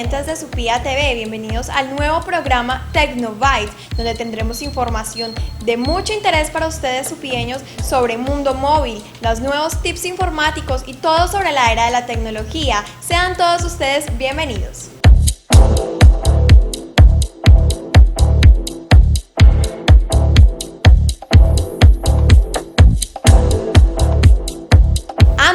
oyentes de Supía TV, bienvenidos al nuevo programa Tecnobyte, donde tendremos información de mucho interés para ustedes supieños sobre mundo móvil, los nuevos tips informáticos y todo sobre la era de la tecnología. Sean todos ustedes bienvenidos.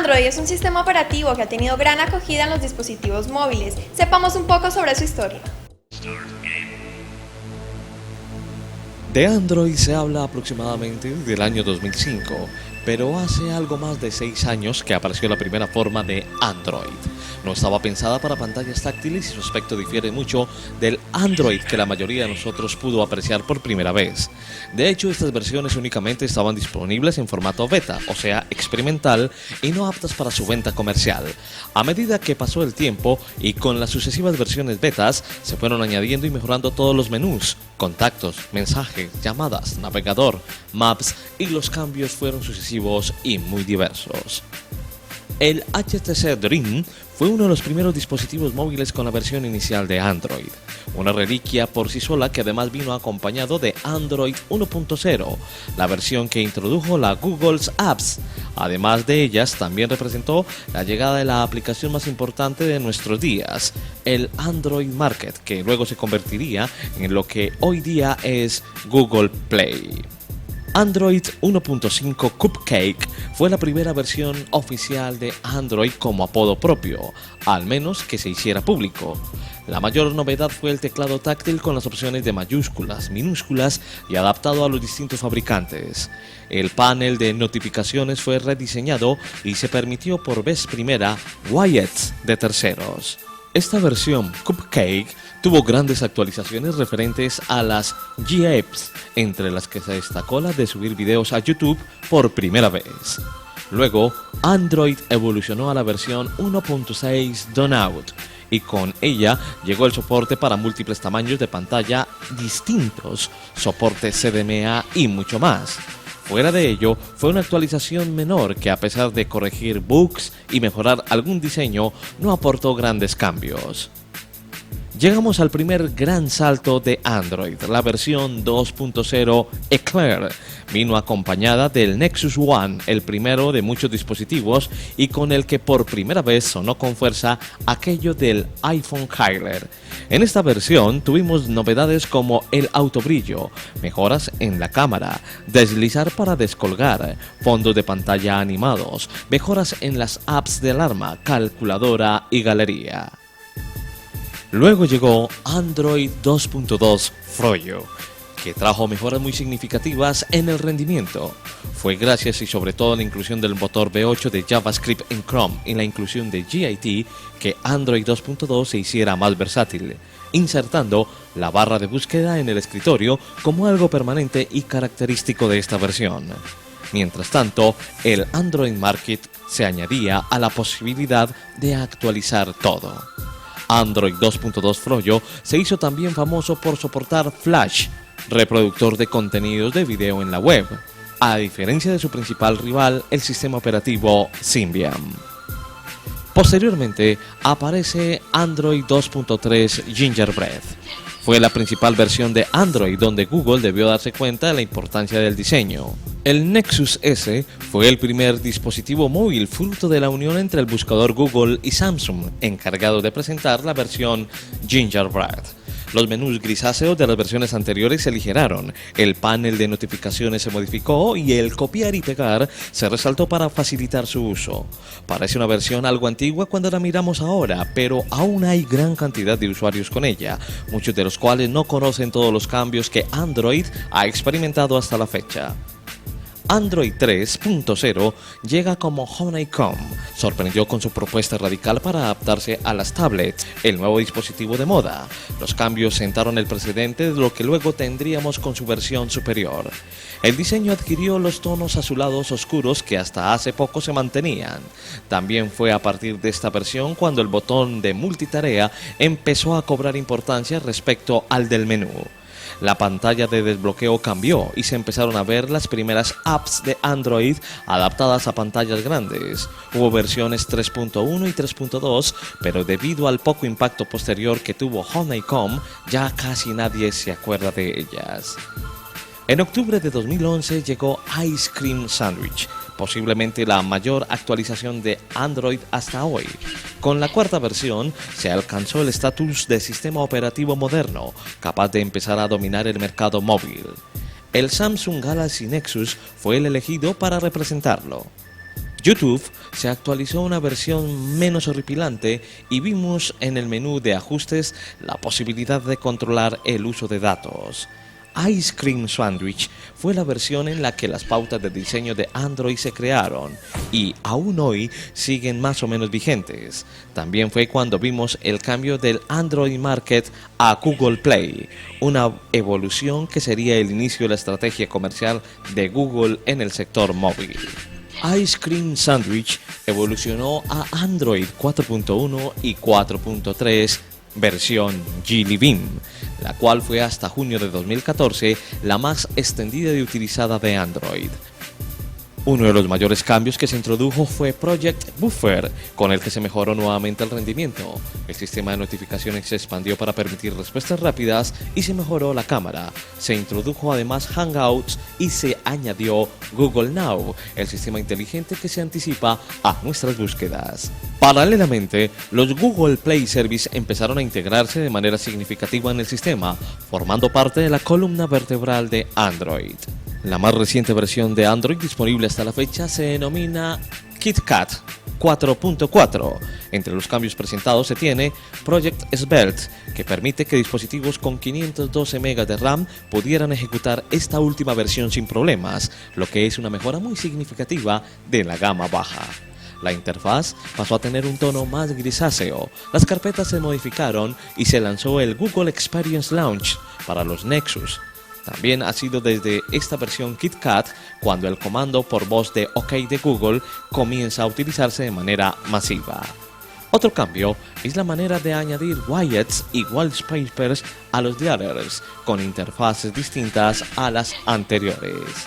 Android es un sistema operativo que ha tenido gran acogida en los dispositivos móviles. Sepamos un poco sobre su historia. De Android se habla aproximadamente del año 2005, pero hace algo más de 6 años que apareció la primera forma de Android. No estaba pensada para pantallas táctiles y su aspecto difiere mucho del Android que la mayoría de nosotros pudo apreciar por primera vez. De hecho, estas versiones únicamente estaban disponibles en formato beta, o sea, experimental, y no aptas para su venta comercial. A medida que pasó el tiempo y con las sucesivas versiones betas, se fueron añadiendo y mejorando todos los menús, contactos, mensajes, llamadas, navegador, maps, y los cambios fueron sucesivos y muy diversos. El HTC Dream fue uno de los primeros dispositivos móviles con la versión inicial de Android, una reliquia por sí sola que además vino acompañado de Android 1.0, la versión que introdujo la Google's Apps. Además de ellas, también representó la llegada de la aplicación más importante de nuestros días, el Android Market, que luego se convertiría en lo que hoy día es Google Play. Android 1.5 Cupcake fue la primera versión oficial de Android como apodo propio, al menos que se hiciera público. La mayor novedad fue el teclado táctil con las opciones de mayúsculas, minúsculas y adaptado a los distintos fabricantes. El panel de notificaciones fue rediseñado y se permitió por vez primera widgets de terceros. Esta versión Cupcake tuvo grandes actualizaciones referentes a las GApps, entre las que se destacó la de subir videos a YouTube por primera vez. Luego, Android evolucionó a la versión 1.6 Donout, y con ella llegó el soporte para múltiples tamaños de pantalla distintos, soporte CDMA y mucho más. Fuera de ello, fue una actualización menor que, a pesar de corregir bugs y mejorar algún diseño, no aportó grandes cambios. Llegamos al primer gran salto de Android, la versión 2.0 Eclair. Vino acompañada del Nexus One, el primero de muchos dispositivos y con el que por primera vez sonó con fuerza aquello del iPhone Killer. En esta versión tuvimos novedades como el autobrillo, mejoras en la cámara, deslizar para descolgar, fondos de pantalla animados, mejoras en las apps de alarma, calculadora y galería. Luego llegó Android 2.2 Froyo, que trajo mejoras muy significativas en el rendimiento. Fue gracias y sobre todo a la inclusión del motor V8 de JavaScript en Chrome y la inclusión de GIT que Android 2.2 se hiciera más versátil, insertando la barra de búsqueda en el escritorio como algo permanente y característico de esta versión. Mientras tanto, el Android Market se añadía a la posibilidad de actualizar todo. Android 2.2 Froyo se hizo también famoso por soportar Flash, reproductor de contenidos de video en la web, a diferencia de su principal rival, el sistema operativo Symbian. Posteriormente aparece Android 2.3 Gingerbread. Fue la principal versión de Android donde Google debió darse cuenta de la importancia del diseño. El Nexus S fue el primer dispositivo móvil fruto de la unión entre el buscador Google y Samsung, encargado de presentar la versión Gingerbread. Los menús grisáceos de las versiones anteriores se aligeraron, el panel de notificaciones se modificó y el copiar y pegar se resaltó para facilitar su uso. Parece una versión algo antigua cuando la miramos ahora, pero aún hay gran cantidad de usuarios con ella, muchos de los cuales no conocen todos los cambios que Android ha experimentado hasta la fecha. Android 3.0 llega como Honeycomb. Sorprendió con su propuesta radical para adaptarse a las tablets, el nuevo dispositivo de moda. Los cambios sentaron el precedente de lo que luego tendríamos con su versión superior. El diseño adquirió los tonos azulados oscuros que hasta hace poco se mantenían. También fue a partir de esta versión cuando el botón de multitarea empezó a cobrar importancia respecto al del menú. la pantalla de desbloqueo cambió y se empezaron a ver las primeras apps de Android adaptadas a pantallas grandes. Hubo versiones 3.1 y 3.2, pero debido al poco impacto posterior que tuvo Honeycomb, ya casi nadie se acuerda de ellas. En octubre de 2011 llegó Ice Cream Sandwich, posiblemente la mayor actualización de Android hasta hoy. Con la cuarta versión se alcanzó el estatus de sistema operativo moderno, capaz de empezar a dominar el mercado móvil. El Samsung Galaxy Nexus fue el elegido para representarlo. YouTube se actualizó una versión menos horripilante y vimos en el menú de ajustes la posibilidad de controlar el uso de datos. Ice Cream Sandwich fue la versión en la que las pautas de diseño de Android se crearon y aún hoy siguen más o menos vigentes. También fue cuando vimos el cambio del Android Market a Google Play, una evolución que sería el inicio de la estrategia comercial de Google en el sector móvil. Ice Cream Sandwich evolucionó a Android 4.1 y 4.3 versión Jelly Bean, la cual fue hasta junio de 2014 la más extendida y utilizada de Android. Uno de los mayores cambios que se introdujo fue Project Buffer, con el que se mejoró nuevamente el rendimiento. El sistema de notificaciones se expandió para permitir respuestas rápidas y se mejoró la cámara. Se introdujo además Hangouts y se añadió Google Now, el sistema inteligente que se anticipa a nuestras búsquedas. Paralelamente, los Google Play Service empezaron a integrarse de manera significativa en el sistema, formando parte de la columna vertebral de Android. La más reciente versión de Android disponible hasta la fecha se denomina KitKat 4.4. Entre los cambios presentados se tiene Project Svelte, que permite que dispositivos con 512 MB de RAM pudieran ejecutar esta última versión sin problemas, lo que es una mejora muy significativa de la gama baja. La interfaz pasó a tener un tono más grisáceo, las carpetas se modificaron y se lanzó el Google Experience Launch para los Nexus. También ha sido desde esta versión KitKat cuando el comando por voz de OK de Google comienza a utilizarse de manera masiva. Otro cambio es la manera de añadir widgets y wallpapers a los dialers, con interfaces distintas a las anteriores.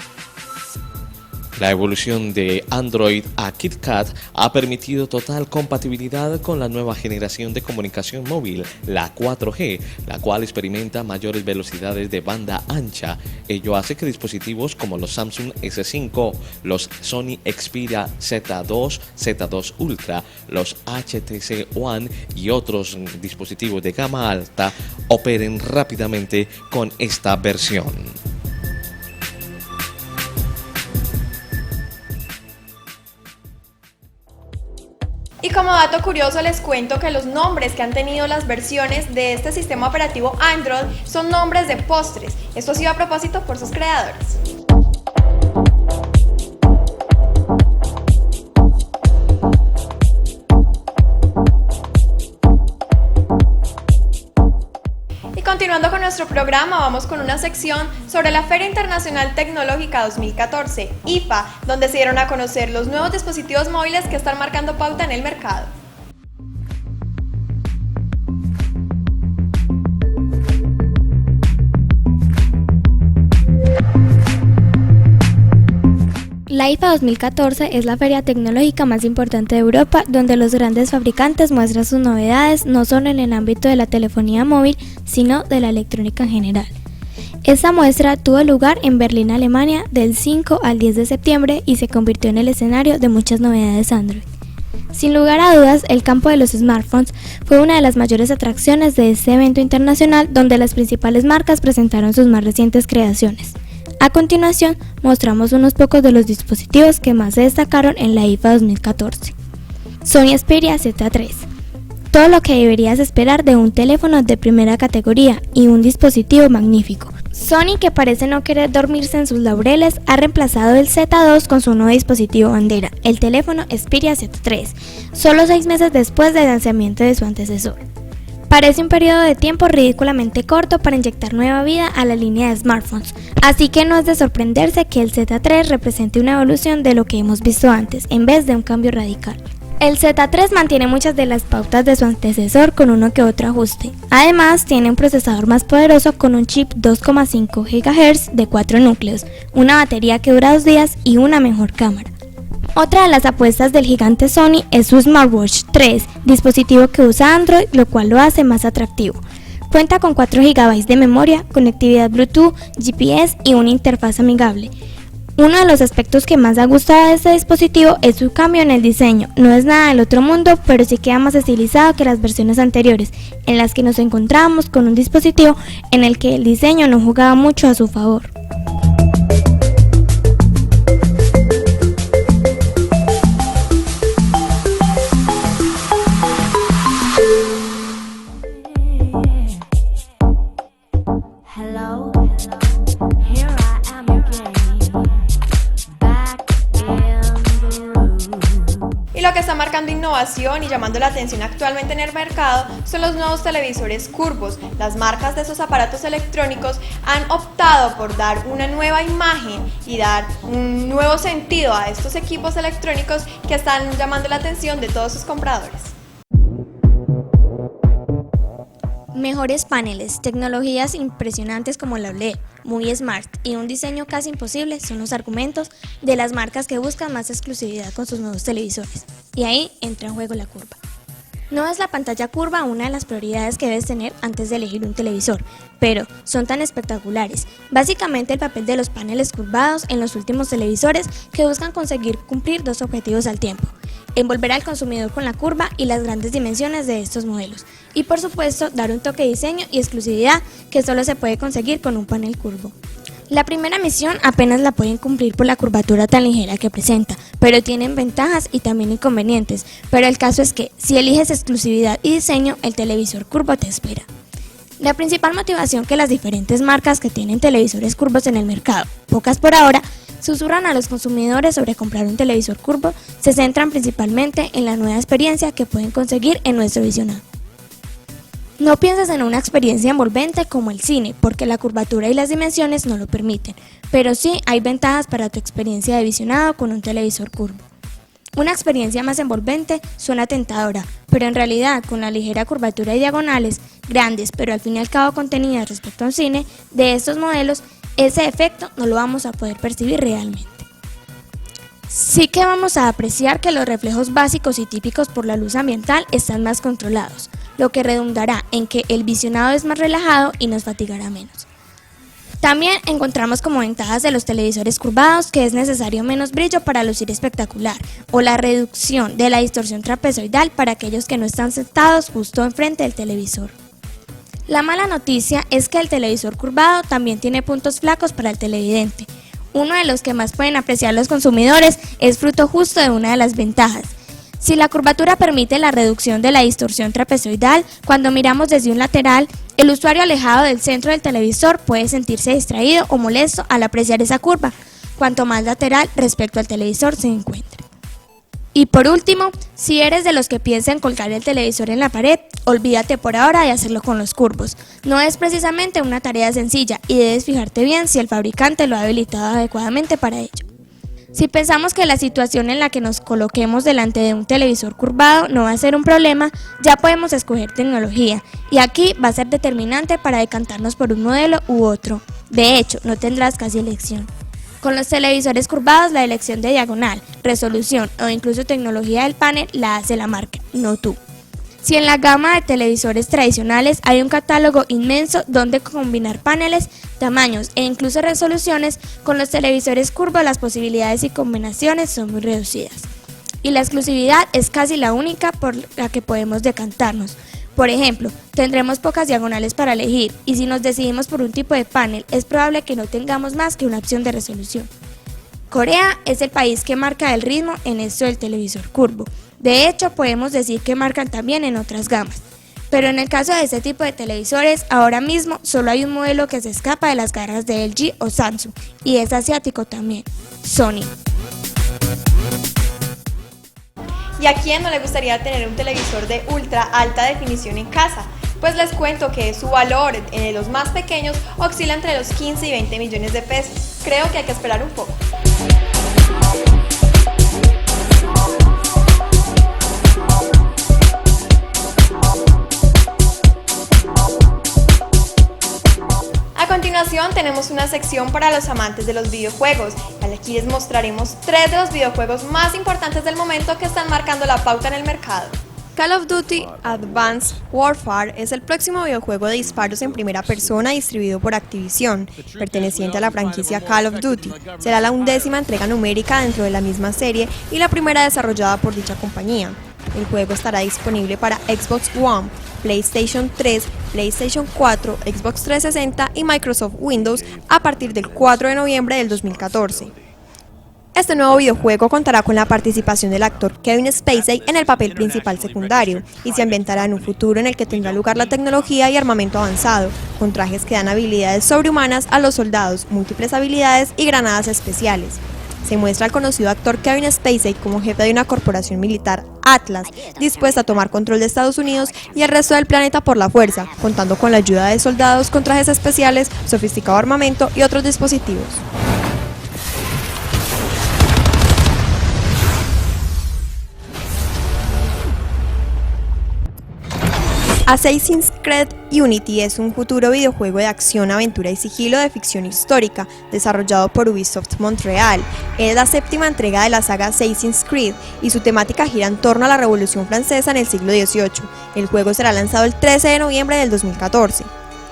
La evolución de Android a KitKat ha permitido total compatibilidad con la nueva generación de comunicación móvil, la 4G, la cual experimenta mayores velocidades de banda ancha. Ello hace que dispositivos como los Samsung S5, los Sony Xperia Z2, Z2 Ultra, los HTC One y otros dispositivos de gama alta operen rápidamente con esta versión. Y como dato curioso les cuento que los nombres que han tenido las versiones de este sistema operativo Android son nombres de postres. Esto ha sido a propósito por sus creadores. Continuando con nuestro programa, vamos con una sección sobre la Feria Internacional Tecnológica 2014, IFA, donde se dieron a conocer los nuevos dispositivos móviles que están marcando pauta en el mercado. La IFA 2014 es la feria tecnológica más importante de Europa, donde los grandes fabricantes muestran sus novedades no solo en el ámbito de la telefonía móvil, sino de la electrónica en general. Esta muestra tuvo lugar en Berlín, Alemania, del 5 al 10 de septiembre y se convirtió en el escenario de muchas novedades Android. Sin lugar a dudas, el campo de los smartphones fue una de las mayores atracciones de este evento internacional, donde las principales marcas presentaron sus más recientes creaciones. A continuación, mostramos unos pocos de los dispositivos que más se destacaron en la IFA 2014. Sony Xperia Z3. Todo lo que deberías esperar de un teléfono de primera categoría y un dispositivo magnífico. Sony, que parece no querer dormirse en sus laureles, ha reemplazado el Z2 con su nuevo dispositivo bandera, el teléfono Xperia Z3, solo 6 meses después del lanzamiento de su antecesor. Parece un periodo de tiempo ridículamente corto para inyectar nueva vida a la línea de smartphones, así que no es de sorprenderse que el Z3 represente una evolución de lo que hemos visto antes, en vez de un cambio radical. El Z3 mantiene muchas de las pautas de su antecesor con uno que otro ajuste. Además, tiene un procesador más poderoso con un chip 2,5 GHz de 4 núcleos, una batería que dura 2 días y una mejor cámara. Otra de las apuestas del gigante Sony es su Smartwatch 3, dispositivo que usa Android, lo cual lo hace más atractivo. Cuenta con 4 GB de memoria, conectividad Bluetooth, GPS y una interfaz amigable. Uno de los aspectos que más ha gustado de este dispositivo es su cambio en el diseño. No es nada del otro mundo, pero sí queda más estilizado que las versiones anteriores, en las que nos encontrábamos con un dispositivo en el que el diseño no jugaba mucho a su favor. Y lo que está marcando innovación y llamando la atención actualmente en el mercado son los nuevos televisores curvos. Las marcas de esos aparatos electrónicos han optado por dar una nueva imagen y dar un nuevo sentido a estos equipos electrónicos que están llamando la atención de todos sus compradores. Mejores paneles, tecnologías impresionantes como la OLED, muy smart y un diseño casi imposible son los argumentos de las marcas que buscan más exclusividad con sus nuevos televisores. Y ahí entra en juego la curva. No es la pantalla curva una de las prioridades que debes tener antes de elegir un televisor, pero son tan espectaculares. Básicamente el papel de los paneles curvados en los últimos televisores que buscan conseguir cumplir 2 objetivos al tiempo: envolver al consumidor con la curva y las grandes dimensiones de estos modelos, y por supuesto dar un toque de diseño y exclusividad que solo se puede conseguir con un panel curvo. La primera misión apenas la pueden cumplir por la curvatura tan ligera que presenta, pero tienen ventajas y también inconvenientes, pero el caso es que si eliges exclusividad y diseño, el televisor curvo te espera. La principal motivación que las diferentes marcas que tienen televisores curvos en el mercado, pocas por ahora, susurran a los consumidores sobre comprar un televisor curvo, se centran principalmente en la nueva experiencia que pueden conseguir en nuestro visionado. No pienses en una experiencia envolvente como el cine, porque la curvatura y las dimensiones no lo permiten, pero sí hay ventajas para tu experiencia de visionado con un televisor curvo. Una experiencia más envolvente suena tentadora, pero en realidad con la ligera curvatura y diagonales, grandes pero al fin y al cabo contenidas respecto a un cine, de estos modelos, ese efecto no lo vamos a poder percibir realmente. Sí que vamos a apreciar que los reflejos básicos y típicos por la luz ambiental están más controlados, lo que redundará en que el visionado es más relajado y nos fatigará menos. También encontramos como ventajas de los televisores curvados que es necesario menos brillo para lucir espectacular, o la reducción de la distorsión trapezoidal para aquellos que no están sentados justo enfrente del televisor. La mala noticia es que el televisor curvado también tiene puntos flacos para el televidente. Uno de los que más pueden apreciar los consumidores es fruto justo de una de las ventajas. Si la curvatura permite la reducción de la distorsión trapezoidal, cuando miramos desde un lateral, el usuario alejado del centro del televisor puede sentirse distraído o molesto al apreciar esa curva, cuanto más lateral respecto al televisor se encuentre. Y por último, si eres de los que piensan colgar el televisor en la pared, olvídate por ahora de hacerlo con los curvos. No es precisamente una tarea sencilla y debes fijarte bien si el fabricante lo ha habilitado adecuadamente para ello. Si pensamos que la situación en la que nos coloquemos delante de un televisor curvado no va a ser un problema, ya podemos escoger tecnología, y aquí va a ser determinante para decantarnos por un modelo u otro. De hecho, no tendrás casi elección. Con los televisores curvados, la elección de diagonal, resolución o incluso tecnología del panel la hace la marca, no tú. Si en la gama de televisores tradicionales hay un catálogo inmenso donde combinar paneles, tamaños e incluso resoluciones, con los televisores curvos las posibilidades y combinaciones son muy reducidas. Y la exclusividad es casi la única por la que podemos decantarnos. Por ejemplo, tendremos pocas diagonales para elegir, y si nos decidimos por un tipo de panel, es probable que no tengamos más que una opción de resolución. Corea es el país que marca el ritmo en esto del televisor curvo. De hecho, podemos decir que marcan también en otras gamas. Pero en el caso de este tipo de televisores, ahora mismo solo hay un modelo que se escapa de las garras de LG o Samsung, y es asiático también, Sony. ¿Y a quién no le gustaría tener un televisor de ultra alta definición en casa? Pues les cuento que su valor en los más pequeños oscila entre los 15 y 20 millones de pesos. Creo que hay que esperar un poco. continuación tenemos una sección para los amantes de los videojuegos. Aquí les mostraremos 3 de los videojuegos más importantes del momento que están marcando la pauta en el mercado. Call of Duty Advanced Warfare es el próximo videojuego de disparos en primera persona distribuido por Activision, perteneciente a la franquicia Call of Duty. Será la 11ª entrega numérica dentro de la misma serie y la primera desarrollada por dicha compañía. El juego estará disponible para Xbox One, PlayStation 3, PlayStation 4, Xbox 360 y Microsoft Windows a partir del 4 de noviembre del 2014. Este nuevo videojuego contará con la participación del actor Kevin Spacey en el papel principal secundario y se ambientará en un futuro en el que tendrá lugar la tecnología y armamento avanzado, con trajes que dan habilidades sobrehumanas a los soldados, múltiples habilidades y granadas especiales. Se muestra al conocido actor Kevin Spacey como jefe de una corporación militar, Atlas, dispuesta a tomar control de Estados Unidos y el resto del planeta por la fuerza, contando con la ayuda de soldados con trajes especiales, sofisticado armamento y otros dispositivos. Assassin's Creed Unity es un futuro videojuego de acción, aventura y sigilo de ficción histórica, desarrollado por Ubisoft Montreal. Es la 7ª entrega de la saga Assassin's Creed y su temática gira en torno a la Revolución Francesa en el siglo XVIII. El juego será lanzado el 13 de noviembre del 2014.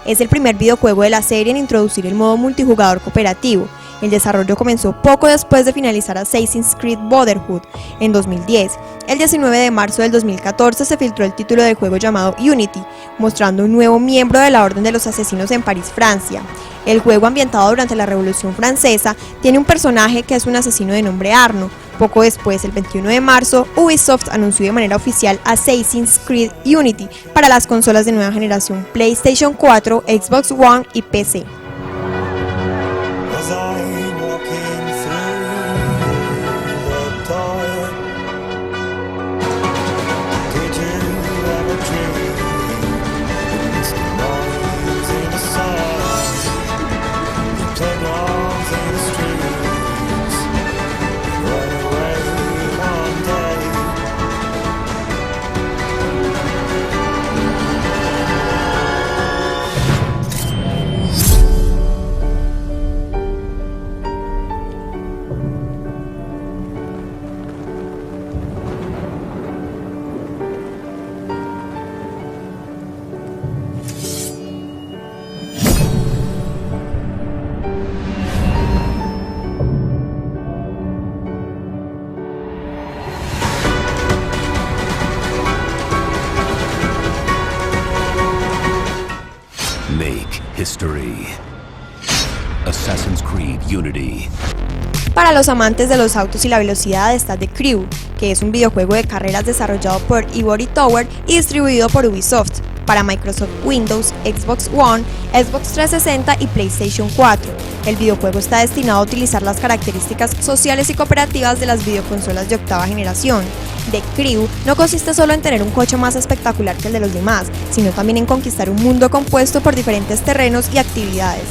Es el primer videojuego de la serie en introducir el modo multijugador cooperativo. El desarrollo comenzó poco después de finalizar Assassin's Creed Brotherhood en 2010. El 19 de marzo del 2014 se filtró el título del juego llamado Unity, mostrando un nuevo miembro de la Orden de los Asesinos en París, Francia. El juego, ambientado durante la Revolución Francesa, tiene un personaje que es un asesino de nombre Arno. Poco después, el 21 de marzo, Ubisoft anunció de manera oficial Assassin's Creed Unity para las consolas de nueva generación PlayStation 4, Xbox One y PC. Make history. Assassin's Creed Unity. Para los amantes de los autos y la velocidad está The Crew, que es un videojuego de carreras desarrollado por Ivory Tower y distribuido por Ubisoft para Microsoft Windows, Xbox One, Xbox 360 y PlayStation 4. El videojuego está destinado a utilizar las características sociales y cooperativas de las videoconsolas de 8ª generación. The Crew no consiste solo en tener un coche más espectacular que el de los demás, sino también en conquistar un mundo compuesto por diferentes terrenos y actividades.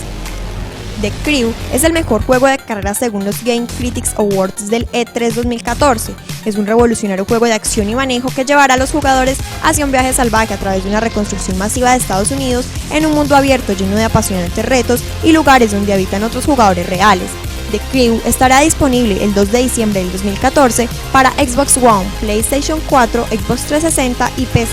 The Crew es el mejor juego de carreras según los Game Critics Awards del E3 2014. Es un revolucionario juego de acción y manejo que llevará a los jugadores hacia un viaje salvaje a través de una reconstrucción masiva de Estados Unidos en un mundo abierto lleno de apasionantes retos y lugares donde habitan otros jugadores reales. The Crew estará disponible el 2 de diciembre del 2014 para Xbox One, PlayStation 4, Xbox 360 y PC.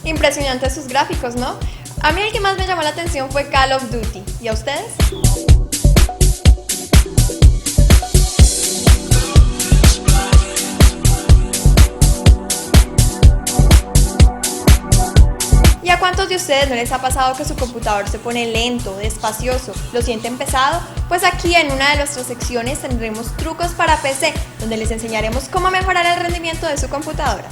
Impresionantes sus gráficos, ¿no? A mí el que más me llamó la atención fue Call of Duty. ¿Y a ustedes? ¿Y a cuántos de ustedes no les ha pasado que su computador se pone lento, despacioso, lo sienten pesado? Pues aquí en una de nuestras secciones tendremos trucos para PC, donde les enseñaremos cómo mejorar el rendimiento de su computadora.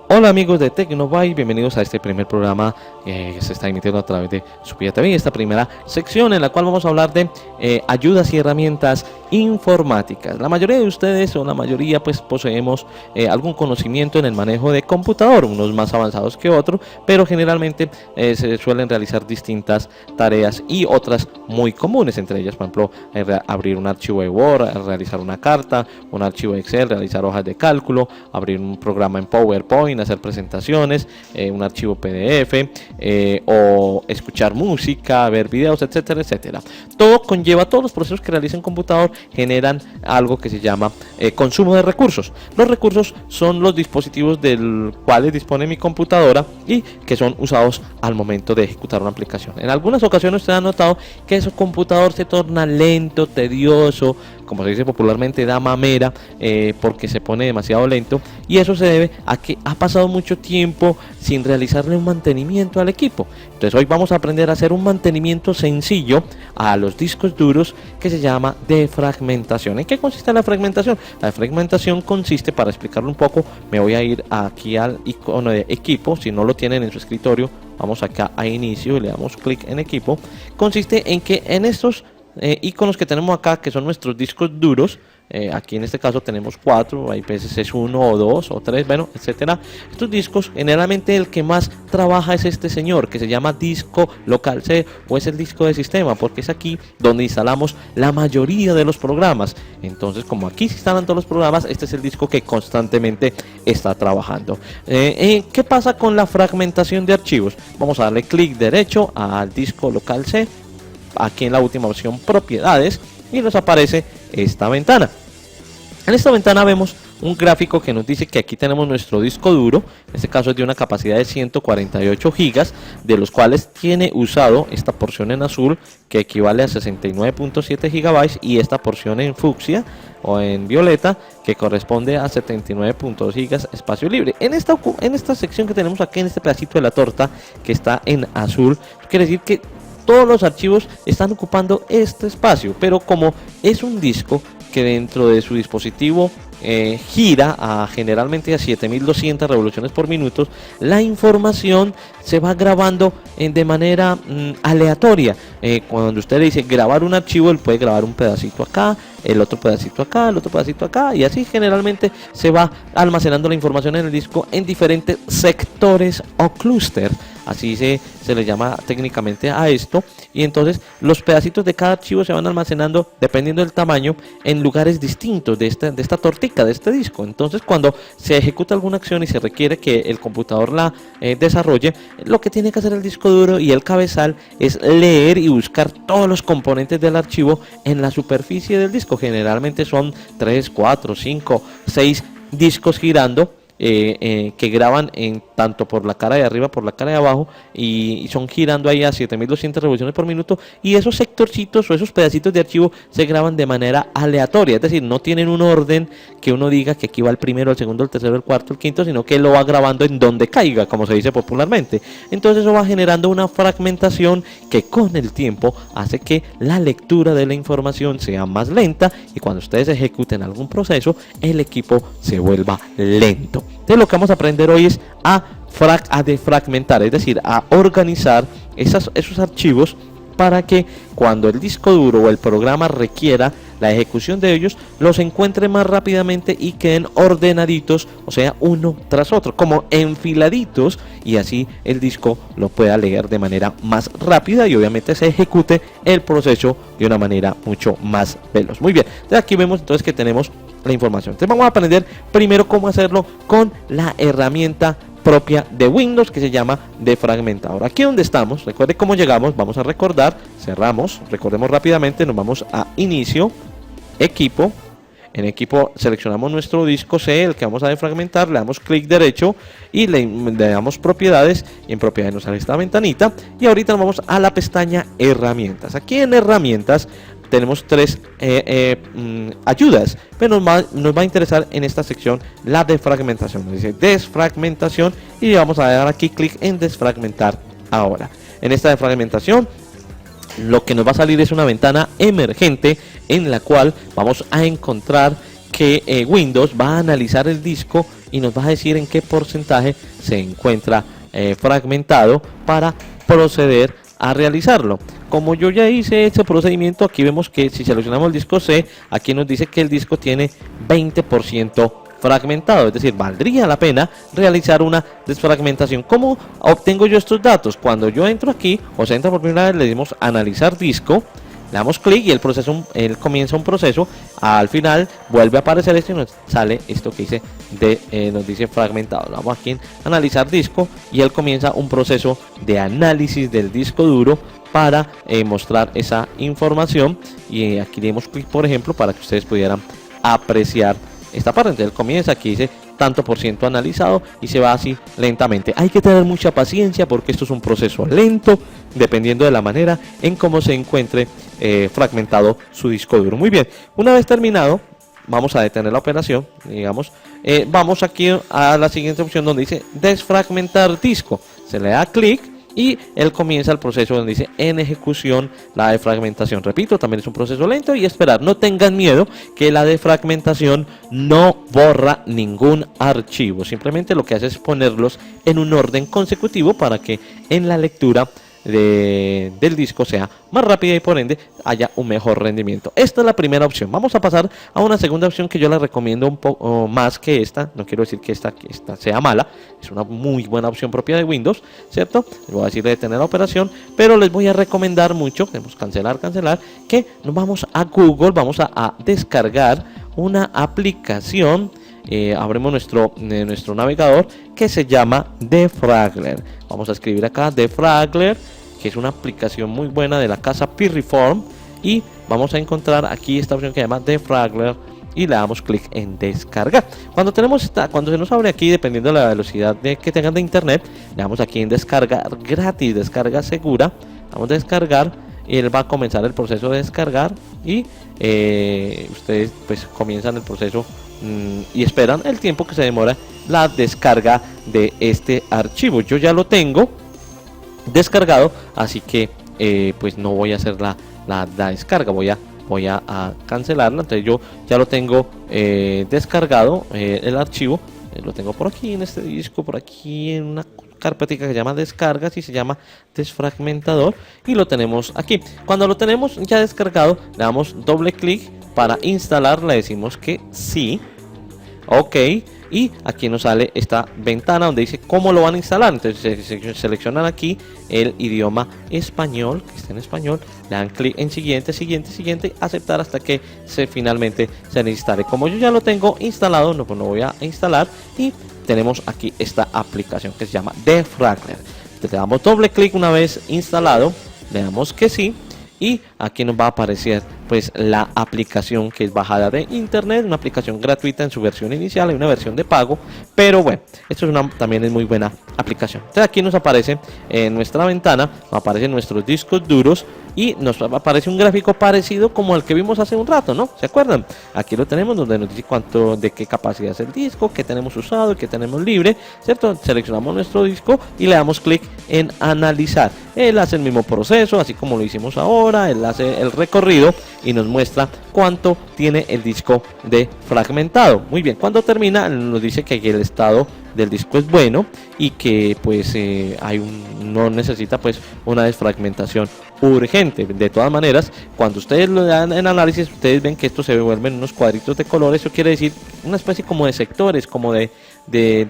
Hola amigos de Tecnobyte, bienvenidos a este primer programa que se está emitiendo a través de Supía TV, esta primera sección en la cual vamos a hablar de ayudas y herramientas informáticas. La mayoría de ustedes o la mayoría pues poseemos algún conocimiento en el manejo de computador, unos más avanzados que otros, pero generalmente se suelen realizar distintas tareas y otras muy comunes, entre ellas por ejemplo abrir un archivo de Word, realizar una carta, un archivo de Excel, realizar hojas de cálculo, abrir un programa en PowerPoint, hacer presentaciones, un archivo PDF o escuchar música, ver videos, etcétera, etcétera. Todos los procesos que realiza un computador generan algo que se llama consumo de recursos. Los recursos son los dispositivos del cuales dispone mi computadora y que son usados al momento de ejecutar una aplicación. En algunas ocasiones usted ha notado que su computador se torna lento, tedioso, como se dice popularmente, da mamera, porque se pone demasiado lento, y eso se debe a que ha pasado mucho tiempo sin realizarle un mantenimiento al equipo. Entonces hoy vamos a aprender a hacer un mantenimiento sencillo a los discos duros que se llama defragmentación. ¿En qué consiste la fragmentación? La fragmentación consiste, para explicarlo un poco, me voy a ir aquí al icono de equipo. Si no lo tienen en su escritorio, vamos acá a inicio y le damos clic en equipo. Consiste en que en estos iconos que tenemos acá, que son nuestros discos duros, aquí en este caso tenemos 4, hay veces es 1 o 2 o 3, bueno, etcétera. Estos discos, generalmente el que más trabaja es este señor, que se llama disco local C, o es el disco de sistema, porque es aquí donde instalamos la mayoría de los programas. Entonces, como aquí se instalan todos los programas, este es el disco que constantemente está trabajando. ¿Qué pasa con la fragmentación de archivos? Vamos a darle clic derecho al disco local C, aquí en la última opción, propiedades, y nos aparece esta ventana. En esta ventana vemos un gráfico que nos dice que aquí tenemos nuestro disco duro, en este caso es de una capacidad de 148 gigas, de los cuales tiene usado esta porción en azul, que equivale a 69.7 gigabytes, y esta porción en fucsia o en violeta, que corresponde a 79.2 gigas espacio libre. En esta sección que tenemos aquí, en este pedacito de la torta que está en azul, quiere decir que todos los archivos están ocupando este espacio, pero como es un disco que dentro de su dispositivo gira generalmente a 7200 revoluciones por minuto, la información se va grabando de manera aleatoria. Cuando usted le dice grabar un archivo, él puede grabar un pedacito acá, el otro pedacito acá, el otro pedacito acá, y así generalmente se va almacenando la información en el disco en diferentes sectores o clúster. Así se le llama técnicamente a esto, y entonces los pedacitos de cada archivo se van almacenando dependiendo del tamaño en lugares distintos de esta tortica, de este disco. Entonces cuando se ejecuta alguna acción y se requiere que el computador la desarrolle, lo que tiene que hacer el disco duro y el cabezal es leer y buscar todos los componentes del archivo en la superficie del disco. Generalmente son 3, 4, 5, 6 discos girando, que graban tanto por la cara de arriba, por la cara de abajo, y son girando ahí a 7200 revoluciones por minuto, y esos sectorcitos o esos pedacitos de archivo se graban de manera aleatoria, es decir, no tienen un orden que uno diga que aquí va el primero, el segundo, el tercero, el cuarto, el quinto, sino que lo va grabando en donde caiga, como se dice popularmente. Entonces eso va generando una fragmentación que con el tiempo hace que la lectura de la información sea más lenta, y cuando ustedes ejecuten algún proceso, el equipo se vuelva lento. Entonces lo que vamos a aprender hoy es a defragmentar, es decir, a organizar esos archivos para que cuando el disco duro o el programa requiera la ejecución de ellos, los encuentre más rápidamente y queden ordenaditos, o sea, uno tras otro, como enfiladitos, y así el disco lo pueda leer de manera más rápida y obviamente se ejecute el proceso de una manera mucho más veloz. Muy bien, entonces aquí vemos entonces que tenemos la información. Entonces vamos a aprender primero cómo hacerlo con la herramienta propia de Windows que se llama defragmentador. Aquí donde estamos, recuerde cómo llegamos, vamos a recordar, cerramos, recordemos rápidamente, nos vamos a inicio, equipo, en equipo seleccionamos nuestro disco C, el que vamos a defragmentar, le damos clic derecho y le damos propiedades, y en propiedades nos sale esta ventanita, y ahorita nos vamos a la pestaña herramientas. Aquí en herramientas tenemos tres ayudas, pero nos va a interesar en esta sección la desfragmentación. Nos dice desfragmentación y vamos a dar aquí clic en desfragmentar ahora. En esta desfragmentación lo que nos va a salir es una ventana emergente en la cual vamos a encontrar que Windows va a analizar el disco y nos va a decir en qué porcentaje se encuentra fragmentado para proceder a realizarlo. Como yo ya hice este procedimiento, aquí vemos que si seleccionamos el disco C, aquí nos dice que el disco tiene 20% fragmentado, es decir, valdría la pena realizar una desfragmentación. ¿Cómo obtengo yo estos datos? Cuando yo entro aquí, o se entra por primera vez, le decimos analizar disco, le damos clic y él comienza un proceso. Al final vuelve a aparecer esto y nos sale esto que dice nos dice fragmentado. Vamos aquí en analizar disco y él comienza un proceso de análisis del disco duro para mostrar esa información. Y aquí le damos clic, por ejemplo, para que ustedes pudieran apreciar esta parte. Entonces él comienza, aquí dice tanto por ciento analizado y se va así lentamente. Hay que tener mucha paciencia porque esto es un proceso lento, dependiendo de la manera en cómo se encuentre fragmentado su disco duro. Muy bien, una vez terminado, vamos a detener la operación, digamos, vamos aquí a la siguiente opción donde dice desfragmentar disco. Se le da clic y él comienza el proceso donde dice en ejecución la defragmentación. Repito, también es un proceso lento y esperar. No tengan miedo que la defragmentación no borra ningún archivo, simplemente lo que hace es ponerlos en un orden consecutivo para que en la lectura del disco sea más rápida y por ende haya un mejor rendimiento. Esta es la primera opción. Vamos a pasar a una segunda opción que yo la recomiendo un poco más que esta. No quiero decir que esta sea mala, es una muy buena opción propia de Windows, ¿cierto? Les voy a decir de detener la operación, pero les voy a recomendar mucho, queremos cancelar, que nos vamos a Google, vamos a descargar una aplicación. Abrimos nuestro navegador que se llama Defragler. Vamos a escribir acá Defragler, que es una aplicación muy buena de la casa Piriform, y vamos a encontrar aquí esta opción que se llama Defragler y le damos clic en descargar. Cuando se nos abre aquí, dependiendo de la velocidad que tengan de internet, le damos aquí en descargar gratis, descarga segura. Vamos a descargar y él va a comenzar el proceso de descargar y ustedes pues comienzan el proceso y esperan el tiempo que se demora la descarga de este archivo. Yo ya lo tengo descargado, así que pues no voy a hacer la descarga, voy a cancelarla. Entonces yo ya lo tengo descargado, el archivo, lo tengo por aquí en este disco, por aquí en una carpetica que se llama descargas y se llama desfragmentador, y lo tenemos aquí. Cuando lo tenemos ya descargado, le damos doble clic para instalar, le decimos que sí, ok, y aquí nos sale esta ventana donde dice cómo lo van a instalar. Entonces seleccionan aquí el idioma español, que está en español, le dan clic en siguiente, aceptar hasta que finalmente se instale. Como yo ya lo tengo instalado, no voy a instalar, y tenemos aquí esta aplicación que se llama Defragler. Le damos doble clic una vez instalado, le damos que sí, y aquí nos va a aparecer pues la aplicación que es bajada de internet, una aplicación gratuita en su versión inicial, hay una versión de pago, pero bueno, esto también es muy buena aplicación. Entonces aquí nos aparece en nuestra ventana, nos aparecen nuestros discos duros y nos aparece un gráfico parecido como el que vimos hace un rato, ¿no? ¿Se acuerdan? Aquí lo tenemos donde nos dice de qué capacidad es el disco, qué tenemos usado, qué tenemos libre, ¿cierto? Seleccionamos nuestro disco y le damos clic en analizar. Él hace el mismo proceso, así como lo hicimos ahora, él hace el recorrido y nos muestra cuánto tiene el disco de fragmentado. Muy bien, cuando termina nos dice que el estado del disco es bueno y que pues no necesita pues una desfragmentación urgente. De todas maneras, cuando ustedes lo dan en análisis, ustedes ven que esto se vuelven unos cuadritos de color. Eso quiere decir una especie como de sectores, como de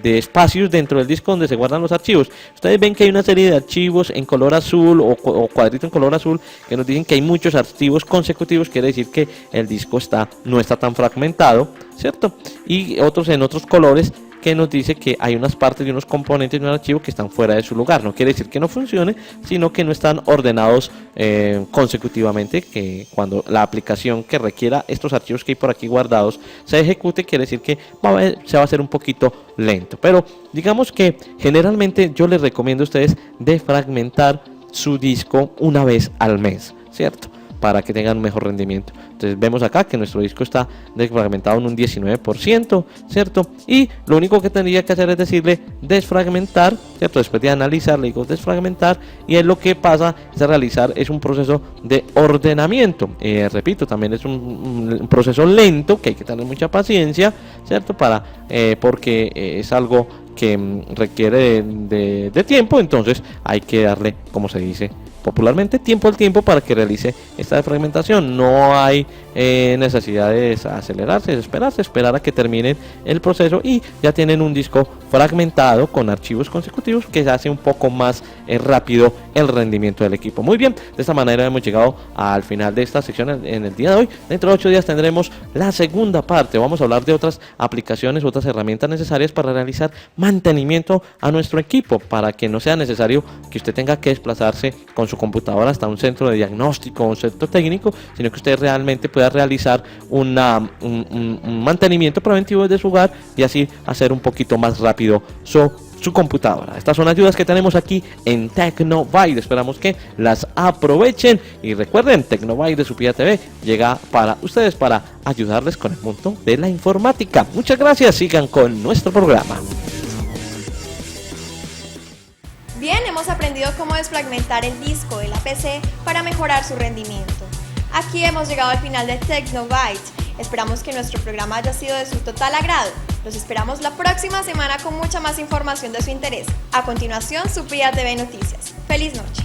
espacios dentro del disco donde se guardan los archivos. Ustedes ven que hay una serie de archivos en color azul o cuadritos en color azul que nos dicen que hay muchos archivos consecutivos. Quiere decir que el disco no está tan fragmentado, ¿cierto? Y otros en otros colores que nos dice que hay unas partes de unos componentes de un archivo que están fuera de su lugar. No quiere decir que no funcione, sino que no están ordenados consecutivamente, que cuando la aplicación que requiera estos archivos que hay por aquí guardados se ejecute, quiere decir que se va a hacer un poquito lento. Pero digamos que generalmente yo les recomiendo a ustedes defragmentar su disco una vez al mes, ¿cierto? para que tengan un mejor rendimiento. Entonces vemos acá que nuestro disco está desfragmentado en un 19%, ¿cierto? Y lo único que tendría que hacer es decirle desfragmentar, ¿cierto? Después de analizar le digo desfragmentar, y es lo que pasa es realizar es un proceso de ordenamiento. Repito, también es un proceso lento que hay que tener mucha paciencia, ¿cierto? Porque es algo que requiere de tiempo, entonces hay que darle, como se dice popularmente, tiempo al tiempo para que realice esta fragmentación. No hay necesidad de acelerarse, de esperar a que termine el proceso y ya tienen un disco fragmentado con archivos consecutivos que hace un poco más rápido el rendimiento del equipo. Muy bien, de esta manera hemos llegado al final de esta sección en el día de hoy. Dentro de 8 días tendremos la segunda parte. Vamos a hablar de otras aplicaciones, otras herramientas necesarias para realizar mantenimiento a nuestro equipo, para que no sea necesario que usted tenga que desplazarse con su computadora hasta un centro de diagnóstico o un centro técnico, sino que usted realmente pueda realizar un mantenimiento preventivo desde su hogar y así hacer un poquito más rápido su computadora. Estas son ayudas que tenemos aquí en Tecnobyte. Esperamos que las aprovechen y recuerden, Tecnobyte de Supía TV llega para ustedes para ayudarles con el mundo de la informática. Muchas gracias, sigan con nuestro programa. Bien, hemos aprendido cómo desfragmentar el disco de la PC para mejorar su rendimiento. Aquí hemos llegado al final de Tecnobyte. Esperamos que nuestro programa haya sido de su total agrado. Los esperamos la próxima semana con mucha más información de su interés. A continuación, Supía TV Noticias. ¡Feliz noche!